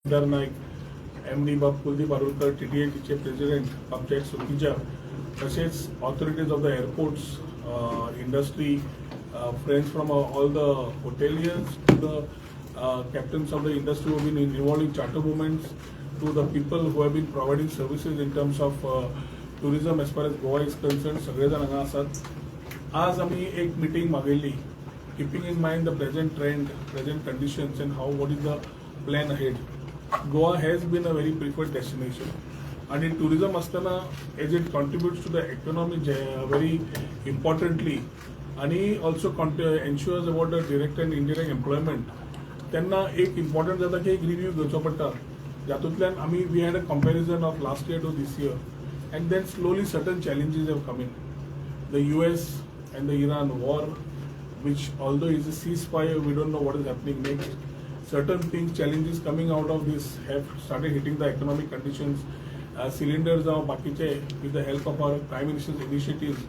Dr. Naik, MD Kuldeep Arulkar, TTAचे president, panchayat सुकीच्या तसेच authorities of the airports, industry, friends from all the hoteliers to the captains of the industry who have been involved in charter movements, to the people who have been providing services in terms of tourism as far as Goa is concerned. सगळेजण हांगा आसात. आज आम्ही एक meeting मागयल्ली, keeping in mind the present trend, present conditions and how what is the plan ahead. Goa has been a very preferred destination, and in tourism asthana, as it contributes to the economy very importantly, and he also ensures about the direct and indirect employment. त्यांना एक important जाता की एक review घेवचो पडटा, जातूंतल्यान आमी we had a comparison of last year to this year, and then slowly certain challenges have come in. The US and the Iran war, which although is a ceasefire, we don't know what is happening next. Certain things, challenges coming out of this have started hitting the economic conditions. Cylinders are bakiche with the help of our Prime Minister's initiatives.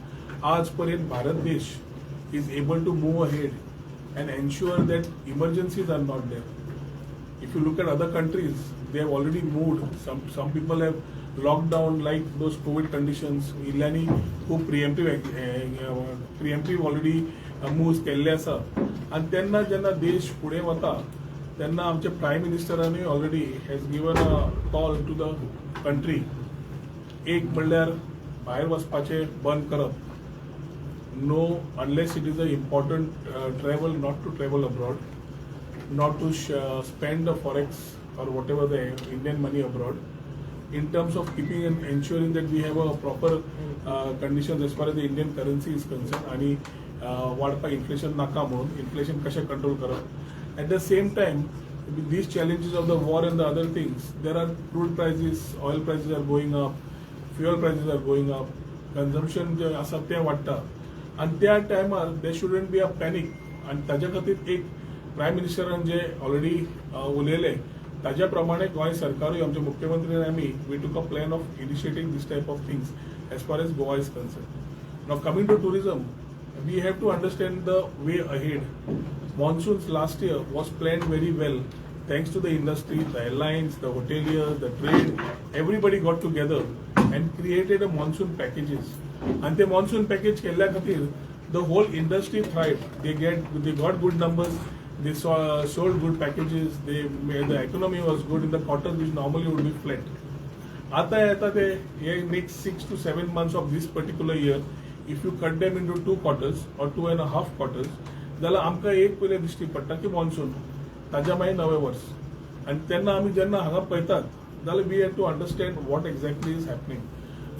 आजपर्यंत भारत देश is able to move ahead and ensure that emergencies are not there. If you look at other countries, they have already moved. Some people have locked down like those COVID conditions. Ilani who preemptive already moves केल्ले आसा, आणि त्यांना जेन्ना देश फुडें वता तेन्ना आमचे प्रायम मिनिस्टरांनी already has given a call to the country. एक म्हणल्यार भायर वचपाचें बंद करप. No unless it is a important travel, not to travel abroad, not to spend the forex or whatever the Indian money abroad, in terms of keeping and ensuring that we have a proper conditions as far as the Indian currency is concerned, आणि वाढपा inflation नाका म्हणून inflation कशें control करप. At the same time, with these challenges of the war and the other things, there are crude prices, oil prices are going up, fuel prices are going up, consumption जे आसा तें वाडटा, आणि त्या टायमार there shouldn't be a panic. आणि ताज्या खातीर एक प्रायम मिनिस्टरान जे ऑलरेडी उलयले ताज्या प्रमाणे गोंय सरकारूय आमचे मुख्यमंत्री आमी we took a plan of initiating this type of things as far as Goa is concern. Now coming to tourism, we have to understand the way ahead. Monsoons last year was planned very well thanks to the industry, the airlines, the hoteliers, the trade. Everybody got together and created a monsoon packages. And the monsoon package केल्ल्या खातीर the whole industry thrived. They got good numbers. They sold good packages. The economy was good in the quarters which normally would be flat. आता the next 6 to 7 months of this particular year, if you cut them into 2 quarters or 2.5 quarters, जाल्यार आमकां एक पयलें दिश्टी पडटा की monsoon, ताज्या मागीर नवें वर्स. आनी तेन्ना आमी जेन्ना हांगा पळयतात जाल्यार we have to understand what exactly is happening.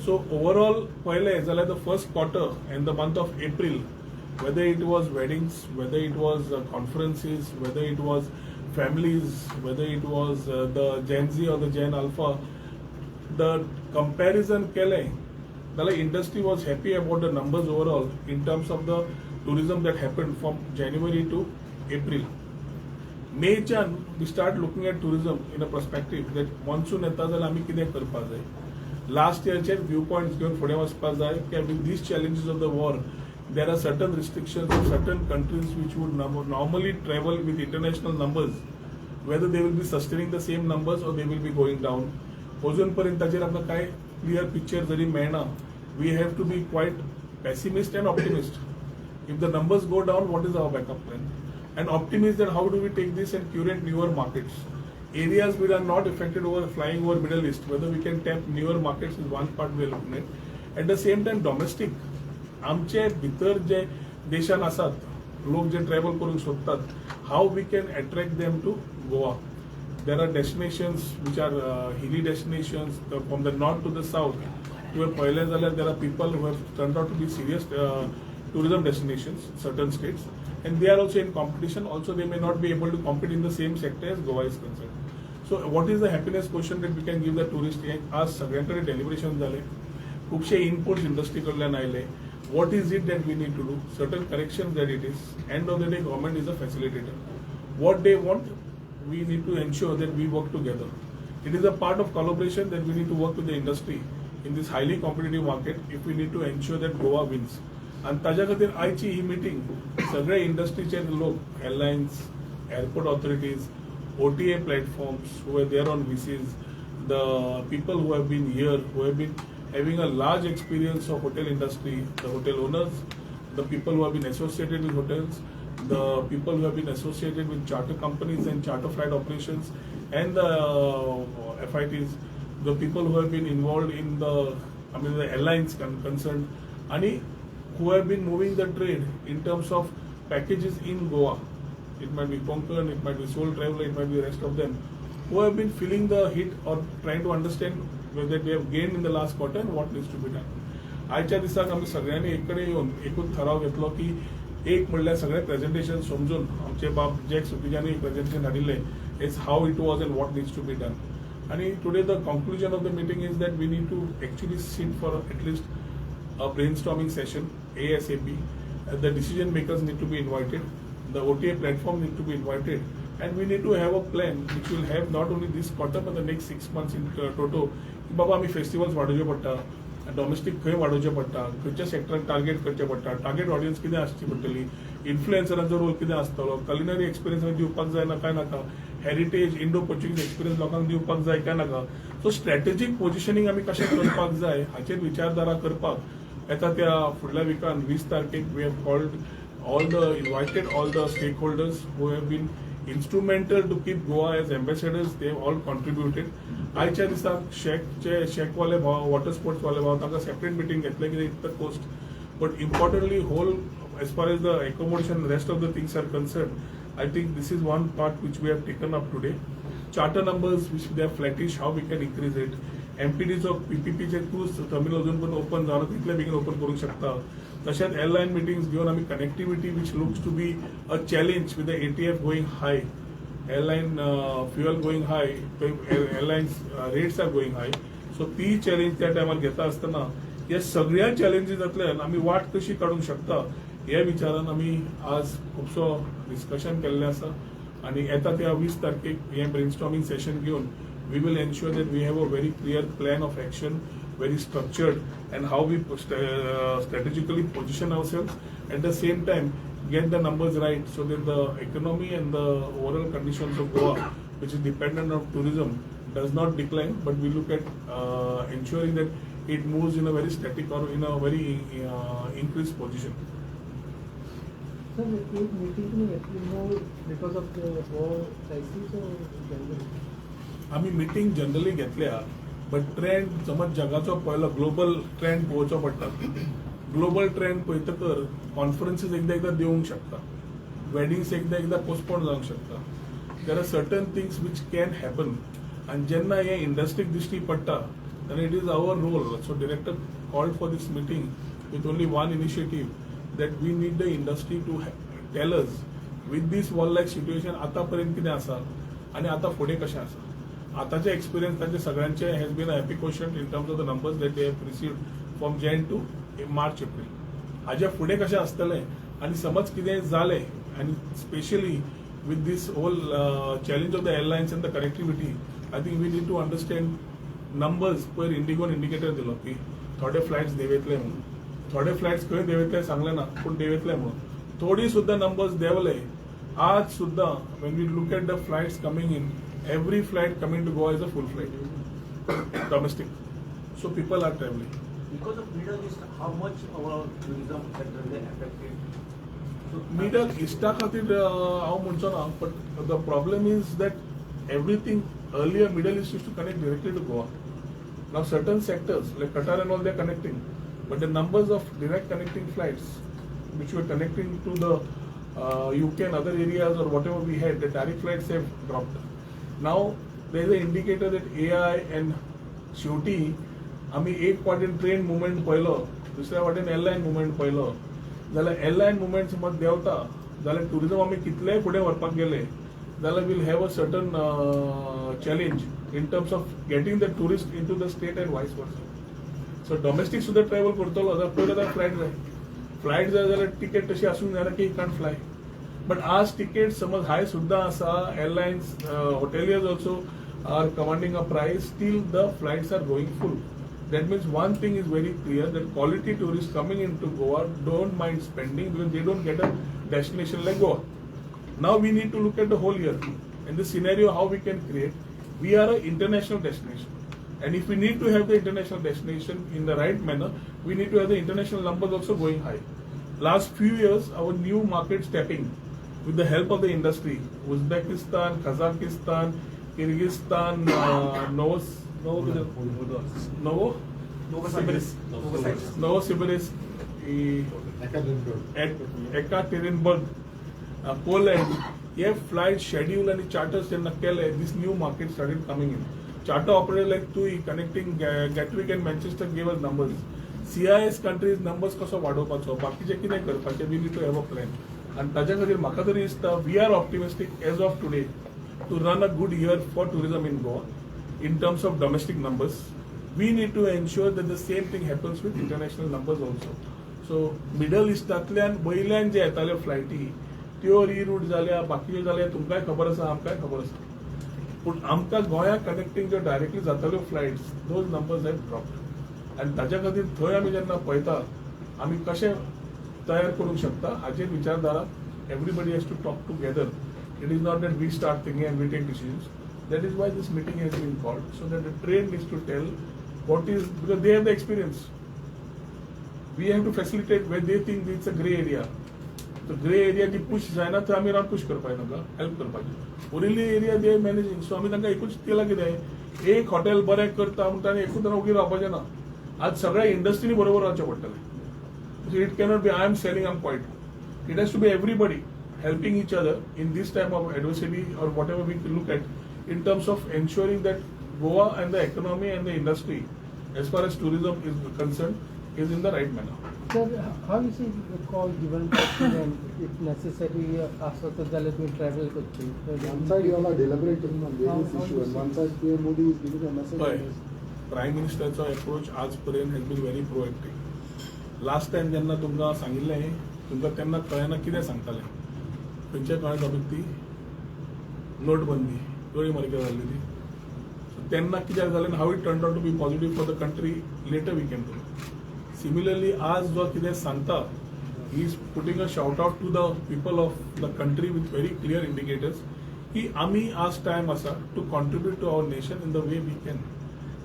So overall पळयलें जाल्यार the first quarter and the month of April, whether it was weddings, whether it was conferences, whether it was families, whether it was the Gen Z or the Gen Alpha, the comparison kele, the industry was happy about the numbers overall in terms of the tourism that happened from January to April. May च्यान we start looking at tourism in a perspective that monsoon येता जाल्यार आमी कितें करपाक जाय. Last इयरचे view points घेवन फुडें वचपाक जाय की with these challenges of the war, there are certain restrictions in certain countries which would normally travel with international numbers, whether they will be sustaining the same numbers or they will be going down. अजूनपर्यंत ताचेर आमकां कांय clear picture जरी मेळना. We have to be quite pessimist and optimist. If the numbers go down, what is our backup plan? And optimist that how do we take this and curate newer markets? Areas which are not affected over flying over Middle East, whether we can tap newer markets is one part we are looking at. At the same time, domestic, आमचे भितर जे देशान आसात लोक जे travel करूंक सोदतात, how we can attract them to Goa. There are destinations which are hilly destinations from the north to the south. You have पळयलें जाल्यार there are people who have turned out to be serious tourism destinations, certain states, and they are also in competition. Also, they may not be able to compete in the same sector as Goa is concerned. So, what is the happiness question that we can give the tourist? आज सगळ्यांकडे deliberation झाले, खूपशे inputs industry कडल्यान आयले. What is it that we need to do? Certain corrections that it is. End of the day, government is a facilitator. What they want, we need to ensure that we work together. It is a part of collaboration that we need to work with the industry in this highly competitive market if we need to ensure that Goa wins. आणि ताज्या खातीर आयची ही meeting सगळे इंडस्ट्रीचे लोक, airlines, airport authorities, OTA platforms who are there on VCs, the people who have been here, who have been having a large experience of hotel industry, the hotel owners, the people who have been associated with hotels, the people who have been associated with charter companies and charter flight operations, and the FITs, the people who have been involved in the airlines concerned, and who have been moving the trade in terms of packages in Goa. It might be Konkan, it might be Soul Traveler, it might be the rest of them, who have been feeling the hit or trying to understand whether they have gained in the last quarter and what needs to be done. आजच्या दिसाक आमी सगळ्यांनी एक कडेन येवन एकूच ठराव घेतलो की एक म्हणल्यार सगळे प्रेझेंटेशन समजून आमचे बाब जॅक सुपिजांनी प्रेझेंटेशन धाडिल्लें is how it was and what needs to be done. आणि today the conclusion of the meeting is that we need to actually sit for at least a brainstorming session ASAP. The decision makers need to be invited, the OTA platform need to be invited, and we need to have a plan which will have not only this quarter but the next 6 months in total. बाबा आमी festivals वाडोवचे पडटा, domestic खंय वाडोवचे पडटा, खंयच्या सेक्टराक target करचे पडटा, target audience कितें आसची पडटली, इन्फ्लुएन्सरांचो रोल कितें आसतलो, कलिनरी एक्सपिरियन्स दिवपाक जाय ना काय नाका, हेरिटेज इंडो पोर्चुगीज एक्सपिरियन्स लोकांक दिवपाक जाय काय नाका. सो स्ट्रॅटेजीक पोझिशनिंग आमी कशें करपाक जाय हाचेर विचारधारा करपाक येता त्या फुडल्या विकान 20 तारखेक we have called invited all the stakeholders who have been instrumental to keep Goa as ambassadors. They have all contributed. आयच्या दिसाक शेकवाले भाव, वॉटर स्पोर्ट्स वाले भाव तांकां सेपरेट मिटींग घेतले कितें it the coast. But importantly whole as far as the accommodation rest of the things are concerned, I think this is one part which we have taken up today. Charter numbers which they are flattish, how we can increase it. MPDs of PPP चे cruise terminal अजून पण open जावं तितले बेगीन open करूंक शकता. तशेंच airline meetings घेवन आमी connectivity which looks to be a challenge with the ATF going high, airline fuel going high, airlines rates are going high. So ती चॅलेंज त्या टायमार घेता आसतना या सगळ्या चॅलेंजीसांतल्यान आमी वाट कशी काडूंक शकता हे विचारान आमी आज खुबसो डिस्कशन केल्लें आसा. आनी येता त्या 20 तारखेक हे ब्रेनस्टॉर्मिंग सेशन घेवन we will ensure that we have a very clear plan of action, very structured, and how we strategically position ourselves. At the same time, get the numbers right so that the economy and the overall conditions of Goa, which is dependent on tourism, does not decline, but we look at ensuring that it moves in a very static or in a very increased position. Sir, एक meeting more because of the war crisis or generally? आम्ही meeting generally घेतल्या, but trend समज जगाचो पयलो global trend पळोवचो पडटा. Global trend पळयतकर कॉन्फरन्सीस एकदा दिवंक शकता, weddings एकदा पोस्टपोन जावंक शकता. There are certain things which can happen. आनी जेन्ना हे इंडस्ट्रीक दिश्टी पडटा तेन्ना it is our role. So director called for this meeting with only one initiative that we need the industry to tell us with this warlike situation आतां पर्यंत कितें आसा आनी आतां फुडें कशें आसा. आताचे एक्सपिरियन्स तांचे सगळ्यांचे has been a happy question in terms of the numbers that they have received from Jan to March April. हाजे फुडें कशें आसतलें आनी समज कितें जालें आनी specially with these whole challenge of the airlines and the connectivity, I think we need to understand numbers. पयर इंडिगोन इंडिकेटर दिलो की थोडे फ्लायट्स देंवयतले म्हणून. थोडे फ्लायट्स खंय देंवयतले सांगले ना, पूण देंवयतले म्हणून. थोडी सुद्दां नंबर्स देंवले. आज सुद्दां when we look at the flights coming in, every flight coming to Goa is a full flight, domestic. So people are traveling. Because of Middle East, how much our tourism sector is affected? So, Middle East खातीर हांव म्हणचो ना, but the problem is that everything earlier Middle East used to connect directly to Goa. Now certain sectors like Qatar and all they are connecting, but the numbers of direct connecting flights which were connecting to the UK and other areas or whatever we had, the direct flights have dropped. Now there is an indicator that AI and शेवटी आम्ही एक वाटेन train movement पळयलो, दुसऱ्या वाटेन airline movement पळयलो, जाल्यार airline movement समज देंवता जाल्यार टुरिजम आमी कितलेय फुडें व्हरपाक गेले जाल्यार we'll have a certain challenge in terms of getting the tourist in to the state and vice versa. सो डॉमेस्टीक सुद्दां ट्रॅव्हल करतलो जाल्यार पयलो जाल्यार फ्लायट जाय. फ्लायट जाय जाल्यार टिकेट तशी आसूंक जायना की कांट फ्लाय. बट आज टिकेट समज हाय सुद्दां आसा, airlines hoteliers also are commanding a price, still the flights are going full. That means one thing is very clear, that quality tourists coming into Goa don't mind spending because they don't get a destination like Goa. Now we need to look at the whole year. and the scenario how we can create. We are an international destination. And if we need to have the international destination in the right manner, we need to have the international numbers also going high. Last few years, our new markets tapping with the help of the industry, Uzbekistan, Kazakhstan, Kyrgyzstan, Novosibirsk, Ekaterinburg, Poland, हे flight schedule and charters त्यांना केले. This new market started coming in. Charter operator like TUI connecting Gatwick and Manchester gave us numbers. CIS countries numbers कसो वाडोवपाचो, बाकीचे कितें करपाचें, we need to have a plan. And ताज्या खातीर म्हाका तरी दिसता we are optimistic as of today to run a good year for tourism in Goa in terms of domestic numbers. We need to ensure that the same thing happens with international numbers also. So Middle Eastaंतल्यान वयल्यान जे येताल्यो फ्लायटी त्यो रिरूट जाल्या, बाकीच्यो जाल्या, तुमकांय खबर आसा, आमकांय खबर आसा. पूण आमकां गोंया कनेक्टिंग ज्यो डायरेक्टली जाताल्यो flights, those numbers have dropped. आनी ताज्या खातीर थंय आमी जेन्ना पळयता, आमी कशें तयार करूंक शकता हाचेर विचारधारा. Everybody has to talk together. It is not that we start thinking and we take decisions. That is why this meeting has been called, so that the trade needs to tell what is, because they have the experience. We have to facilitate where they think it's a grey area. The grey area जी push जायना थंय आमी Ravan push करपाक नका, help करपाचें. ओरिल्ली area दे managing. सो आमी तांकां एकूच केलां कितें, एक हॉटेल बरें करता म्हणटा आनी एकूच जाण उगी रावपाचें ना. आज सगळ्या इंडस्ट्रीनी बरोबर रावचें पडटलें. So it cannot be I am selling, I am quiet. It has to be everybody helping each other in this time of adversity or whatever we look at, in terms of ensuring that Goa and the economy and the industry, as far as tourism is concerned, is in the right manner. Sir, how you see the call given by them, if necessary, असं तर जाल्यार तुम्ही travel करची. One side you all are deliberating on various issues, and one side PM Modi is giving a message. हय, prime मिनिस्टरचो approach आज पर्यंत has been very proactive. Last time जेन्ना तुमकां सांगिल्लें, तुमकां तेन्ना कळना कितें सांगतालें. खंयच्या काळांत आमी ती नोटबंदी दोळी मारिका जाल्ली ती. सो तेन्ना कित्याक जालें, how it turn out to be positive for the country later we can do. Similarly आज जो कितें सांगता, he is putting a shout out to the people of the country with very clear indicators की आमी आज time आसा to contribute to our nation in the way we can.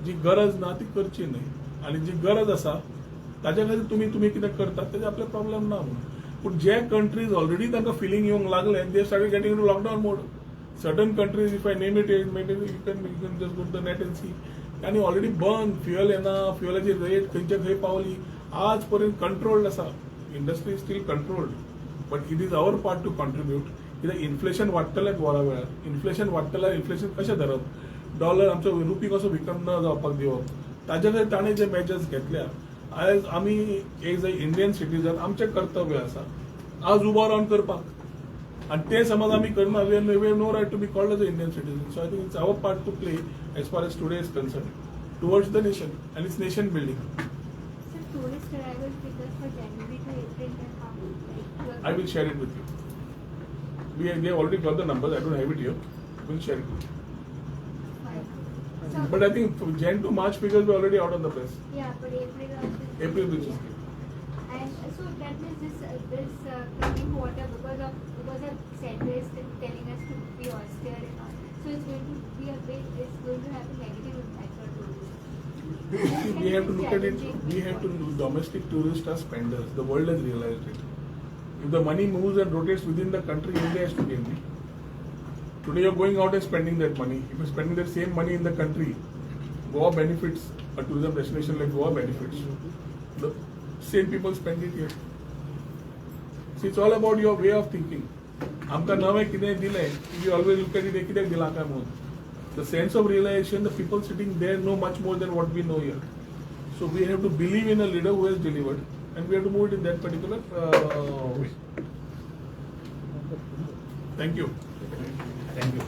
जी गरज ना ती करची न्हय, आनी जी गरज आसा ताज्या खातीर तुमी कितें करतात तेजे आपले प्रॉब्लेम ना म्हणून. पूण जे कंट्रीज ऑलरेडी तांकां फिलिंग येवंक लागलें, they started getting into lockdown mode. Certain countries, if I name it, maybe you can just go to the net and see. तांणी ऑलरेडी बर्न, फ्युअल येना, फ्युअलाची रेट खंयच्या खंय पावली, आज पर्यंत कंट्रोल्ड आसा. Industry is still controlled, but it is our part to contribute. कित्याक inflation वाडटलें वरा वेळार. इन्फ्लेशन वाडटल्यार इन्फ्लेशन कशें धरप, डॉलर आमचो रुपी कसो विकम न जावपाक दिवप, ताजे खातीर ताणें जे मेजर्स घेतल्या. आज आमी एज अ इंडियन सिटीजन आमचें कर्तव्य आसा आज उबो रावन करपाक. आनी ते समज आमी करना, we have no right to be called as a Indian citizen. So I think it's our part to play as far as today is concern towards the nation and its nation building. Sir, tourist arrival figures for January to April and how? I will share it with you. They have already got the numbers. I don't have it here. We'll share it with you. So, But I think from Jan to March figures were already out on the press. yeah, but April also. April will just give. And so that means this coming quarter, because of center is telling us to be austere and all, so it's going to be it's going to have a negative impact on tourism. We have to look at it. We have to do domestic tourists are spenders. The world has realized it. If the money moves and rotates within the country, India has to gain it. Today you're going out and spending that money. If you're spending that same money in the country, Goa benefits. A tourism destination like Goa benefits. The same people spend it here. See, it's all about your way of thinking. आमकां नवें कितें दिलें, we always look at it, कित्याक दिलां काय म्हणून. The sense of realization, the people sitting there know much more than what we know here. So we have to believe in a leader who has delivered, and we have to move it in that particular way. Thank you. Thank you.